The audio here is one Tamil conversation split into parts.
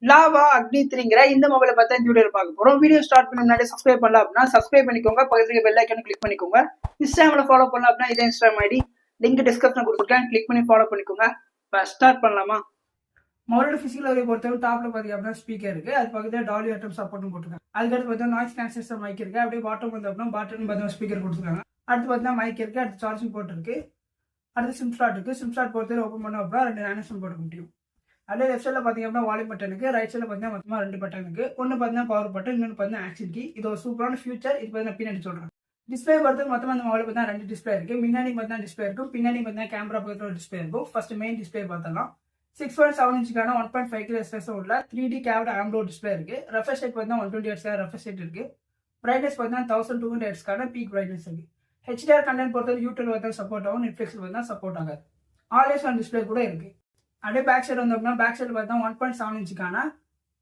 லாவா அக்னி 3ங்கிற இந்த மொபைலை பார்த்தா இந்த வீடியோ பார்க்க போறோம். வீடியோ ஸ்டார்ட் பண்ண முன்னாடி சப்ஸ்கிரைப் பண்ணலாம் அப்படின்னா சப்ஸ்கிரைப் பண்ணிக்கோங்க. பக்கத்துல பெல் ஐக்கான கிளிக் பண்ணிக்கோங்க. இன்ஸ்டாகிராம்ல ஃபாலோ பண்ணலாம் அப்படின்னா இதே இன்ஸ்டாகிராம் ஐடி லிங்க் டிஸ்கிரிப்ஷன் கொடுத்துருக்கேன். கிளிக் பண்ணி ஃபாலோ பண்ணிக்கோங்க. ஸ்டார்ட் பண்ணலாமா? மொபைலோட பிசிக்கல் வரையை பொறுத்தவரை டாப்ல பாத்தீங்க அப்படின்னா ஸ்பீக்கர் இருக்கு. அது பக்கத்துல டாலி அட்டம் சப்போர்ட்டும் போட்டுருக்காங்க. அதுக்கடுத்து பார்த்தா நாய்ஸ் கேன்சலேஷன் மைக் இருக்கு. அப்படியே பாட்டம் வந்து அப்படின்னா பாட்டன் பார்த்தா ஸ்பீக்கர் கொடுத்துருக்காங்க. அடுத்து பார்த்தீங்கன்னா மைக் இருக்கு. அடுத்து சார்ஜிங் போர்ட் இருக்கு. அடுத்து சிம் ஸ்லாட் இருக்கு. சிம் ஸ்லாட் பொறுத்தவரை ஓப்பன் பண்ணோம் அப்படின்னா 2 நானோ சிம் போட்டுக்க முடியும். அப்படியே லெஃப்ட் சைடில் பார்த்தீங்க அப்படின்னா வால்யூம் பட்டன் இருக்கு. ரைட் சைடில் பார்த்தீங்கன்னா மொத்தமாக 2 பட்டன் இருக்கு. ஒன்று பார்த்தீங்கன்னா பவர் பட்டன், இன்னொன்று பார்த்தீங்கன்னா ஆக்ஷன் கீ. இது ஒரு சூப்பரான ஃபியூச்சர். இது பார்த்தீங்கன்னா பின்னாடி சொல்றேன். டிஸ்பிளே பொறுத்தவரை மொத்தமாக அந்த மொபைல் பார்த்தா 2 டிஸ்பிளே இருக்கு. முன்னாடி பார்த்தீங்கன்னா டிஸ்பிளே இருக்கும், பின்னாடி பார்த்தீங்கன்னா கேமரா பக்கத்தில் ஒரு டிஸ்பிளே இருக்கும். ஃபர்ஸ்ட் மெயின் டிஸ்பிளே பார்த்தலாம் 6.7 இன்ச்சுக்கான 1.5 கிலோ எஸ்எஸ் உள்ள 3D கேவ்ட் ஆம்லோட் டிஸ்பிளே இருக்கு. ரெஃப்ரெஷ் ரேட் பார்த்தீங்கன்னா 120 ஹெர்ட்ஸ் ரெஃப்ரெஷ் ரேட் இருக்கு. பிரைட்னஸ் பார்த்தீங்கன்னா 1200 ஹெர்ட்ஸ்க்கான பீக் பிரைட்னஸ் இருக்கு. HDR கண்டென்ட் பொறுத்தவரை யூடியூப் பார்த்தா சப்போர்ட் ஆகும், நெட்ஃபிளிக்ஸ் பார்த்தா சப்போர்ட் ஆகாது. ஆல்வேஸ் ஆன் டிஸ்பிளே கூட இருக்கு. அப்படியே பேக் சைடு வந்து அப்படின்னா பேக் சைடு பார்த்தா 1.7 இன்ச்சுக்கான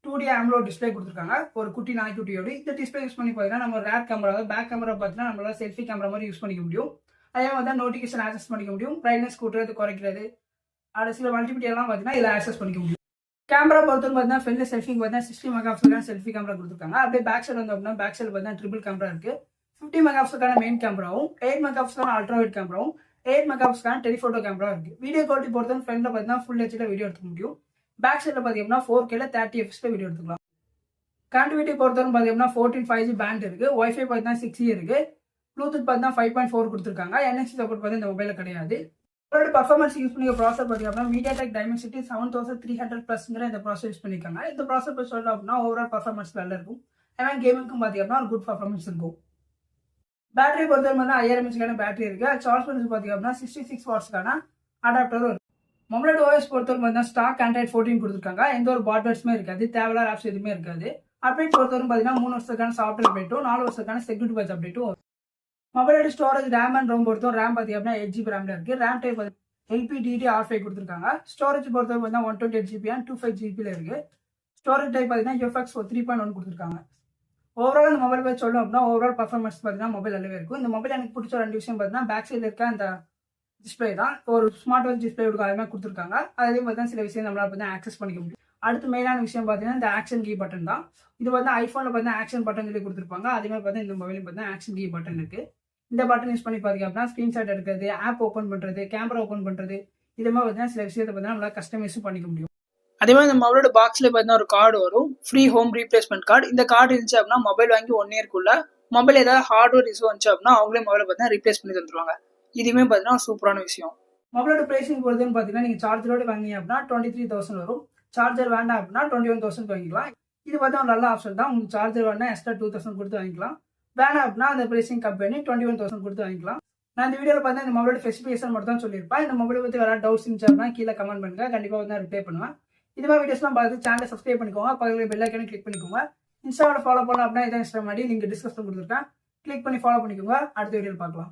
2D AMOLED டிஸ்பிளே கொடுத்துருக்காங்க. ஒரு குட்டி நாய்க்குட்டியோடு இந்த டிஸ்பிளே யூஸ் பண்ணி பார்த்தீங்கன்னா நம்ம ரேர் கேமரா பேக் கேமரா பார்த்தீங்கன்னா நம்மளால செல்ஃபி கேமரா மாதிரி யூஸ் பண்ணிக்க முடியும். அதே மாதிரி தான் நோட்டிஃபிகேஷன் ஆக்சஸ் பண்ணிக்க முடியும். பிரைட்னஸ் கூட்டுறது குறைக்கிறது அது சில மல்டிமீடியாலாம் பார்த்தீங்கன்னா இதில் ஆக்சஸ் பண்ணிக்க முடியும். கேமரா பொறுத்தவரை பார்த்தீங்கன்னா ஃப்ரண்ட் செல்ஃபி பார்த்தீங்கன்னா 60 மெகாபிக்சலுக்கான செல்ஃபி கேமரா கொடுத்துருக்காங்க. அப்படியே பேக் சைடு வந்து அப்படின்னா பேக் சைடு பார்த்தீங்கன்னா ட்ரிபிள் கேமரா இருக்கு. 50 மெகாபிக்சலுக்கான மெயின் கேமராவும் 8 மெகாபிக்சலுக்கான அல்ட்ரா வைட் கேமராவும் 8 மெகாபிக்சலுக்கான டெலிஃபோட்டோ கேமரா இருக்கு. வீடியோ குவாலிட்டி பொறுத்தவரை ஃப்ரண்ட்ல பார்த்தீங்கன்னா ஃபுல் ஹெச்ல வீடியோ எடுத்துக்க முடியும். பேக் சைடில் பார்த்தீங்கன்னா 4Kல 30 fps வீடியோ எடுத்துக்கலாம். கனெக்டிவிட்டி பொறுத்தவரை பார்த்தீங்கன்னா 14 5G பேண்ட் இருக்கு. வைஃபை பார்த்தீங்கன்னா 6E இருக்கு. ப்ளூடூத் பார்த்தீங்கன்னா 5.4 கொடுத்துருக்காங்க. NFC சப்போர்ட் பார்த்தீங்கன்னா இந்த மொபைலில் கிடையாது. இதோட பர்ஃபார்மன்ஸ் யூஸ் பண்ணிக்க ப்ராசர் பார்த்தீங்கன்னா MediaTek Dimensity 7300+ இந்த ப்ராசர் யூஸ் பண்ணிருக்காங்க. இந்த ப்ராசர் பற்றி சொல்லலாம் அப்படின்னா ஓவரால் பர்ஃபார்மன்ஸ் நல்லா இருக்கும். ஏன்னா கேமிங்க்கும் பார்த்தீங்கன்னா ஒரு குட் பர்ஃபார்மன்ஸ் இருக்கும். பேட்டரி பொறுத்தவரை பார்த்தா 5000 mAh பேட்டரி இருக்கு. சார்ஜ் பண்ணி பார்த்தீங்கன்னா 66 வாட்ஸ்க்கான அடாப்டரும் இருக்கு. மொபைலோட OS பொறுத்தவரை பார்த்தீங்கன்னா ஸ்டாக் Android 14 கொடுத்துருக்காங்க. எந்த ஒரு பாட்வேர்ட்ஸுமே இருக்காது, தேவையில்லாத ஆப்ஸ் எதுவுமே இருக்காது. அப்டேட் பொறுத்தவரை பார்த்தீங்கன்னா 3 வருஷத்துக்கான சாஃப்ட்வேர் அப்டேட்டும் 4 வருஷத்துக்கான செக்யூரிட்டி பேட்ச் அப்டேட்டும். மொபைலோட ஸ்டோரேஜ் ரேம் அண்ட் ரோம் பொறுத்தவரை ரேம் பார்த்தீங்க அப்படின்னா 8GB ரேம்ல இருக்கு. ரேம் டைப் LPDDR5 கொடுத்துருக்காங்க. ஸ்டோரேஜ் பொறுத்தவரை பார்த்தீங்கன்னா 128GB and 25GB இருக்கு. ஸ்டோரேஜ் டைப் பார்த்தீங்கன்னா UFX 3.1 கொடுத்துருக்காங்க. ஓவரால் இந்த மொபைல் பற்றி சொல்லணும் அப்படின்னா ஓவரால் பர்ஃபார்மன்ஸ் பார்த்தீங்கன்னா மொபைல் நல்லாவே இருக்கும். இந்த மொபைல் எனக்கு பிடிச்ச 2 விஷயம் பார்த்தீங்கன்னா பேக் சைடில் இருக்க அந்த டிஸ்பிளே தான். ஒரு ஸ்மார்ட் வாட்ச் டிஸ்பிளே கொடுக்க அதுமாதிரி கொடுத்துருக்காங்க. அதே பார்த்தீங்கன்னா சில விஷயம் நம்மளால பார்த்தீங்கன்னா ஆக்சஸ் பண்ணிக்க முடியும். அடுத்து மெயினான விஷயம் பார்த்தீங்கன்னா இந்த ஆக்ஷன் கீ பட்டன் தான். இது வந்து ஐஃபோனில் பார்த்தீங்கன்னா ஆக்ஷன் பட்டன் சொல்லி கொடுத்துருப்பாங்க. அதே மாதிரி பார்த்தீங்கன்னா இந்த மொபைலும் பார்த்தீங்கன்னா ஆக்ஷன் கீ பட்டன் இருக்கு. இந்த பட்டன் யூஸ் பண்ணி பார்த்தீங்க அப்படின்னா ஸ்க்ரீன்ஷாட் எடுக்கிறது, ஆப் ஓப்பன் பண்ணுறது, கேமரா ஓப்பன் பண்ணுறது, இது மாதிரி பார்த்தீங்கன்னா சில விஷயத்தை பார்த்தீங்கன்னா நம்மளால கஸ்டமைஸும் பண்ணிக்க முடியும். அதே மாதிரி இந்த மொபைலோட பாக்ஸ்ல பார்த்தீங்கன்னா ஒரு கார்டு வரும், ஃப்ரீ ஹோம் ரீப்ளேஸ்மெண்ட் கார்டு. இந்த கார்டு இருந்துச்சு அப்படின்னா மொபைல் வாங்கி 1 இயர்க்குள்ள மொபைல் ஏதாவது ஹார்ட்வேர் இஷ்யூ வந்துச்சு அப்படின்னா அவங்களே மொபைலை பார்த்தீங்கன்னா ரீப்ளேஸ் பண்ணி தந்துருவாங்க. இதுவுமே பார்த்தீங்கன்னா சூப்பரான விஷயம். மொபைலோட பிரைசிங் பொறுத்துன்னு பார்த்தீங்கன்னா நீங்கள் சார்ஜரோட வாங்கிங்க அப்படின்னா 23,000 வரும். சார்ஜர் வேண்டாம் அப்படின்னா 21,000 வாங்கிக்கலாம். இது பார்த்தா ஒரு நல்ல ஆப்ஷன் தான். உங்களுக்கு சார்ஜர் வேணா எக்ஸ்ட்ரா 2,000 கொடுத்து வாங்கிக்கலாம். வேணாம் அப்படின்னா அந்த பிரைசிங் கம்பெனி 21,000 கொடுத்து வாங்கிக்கலாம். நான் இந்த வீடியோவில் பார்த்தா இந்த மொபைலோட ஸ்பெசிஃபிகேஷன் மட்டும் தான் சொல்லியிருப்பேன். இந்த மொபைலை பற்றி வேற டவுட்ஸ் இருந்துச்சு அப்படின்னா கீழே கமெண்ட் பண்ணுங்க, கண்டிப்பாக வந்து ரிப்ளை பண்ணுவேன். இது மாதிரி வீடியோஸ்லாம் பார்த்து சேனலை சப்ஸ்கிரைப் பண்ணிக்கோங்க, பக்கத்தில் பெல் ஐக்கானை கிளிக் பண்ணிக்கோங்க. இன்ஸ்டாவில் ஃபாலோ பண்ணலாம் அப்படின்னா இதான் இன்ஸ்டாகிராம் ஐடி லிங்க் டிஸ்கிரிப்ஷன் கொடுத்துருக்கேன். கிளிக் பண்ணி ஃபாலோ பண்ணிக்கோங்க. அடுத்த வீடியோவில் பார்க்கலாம்.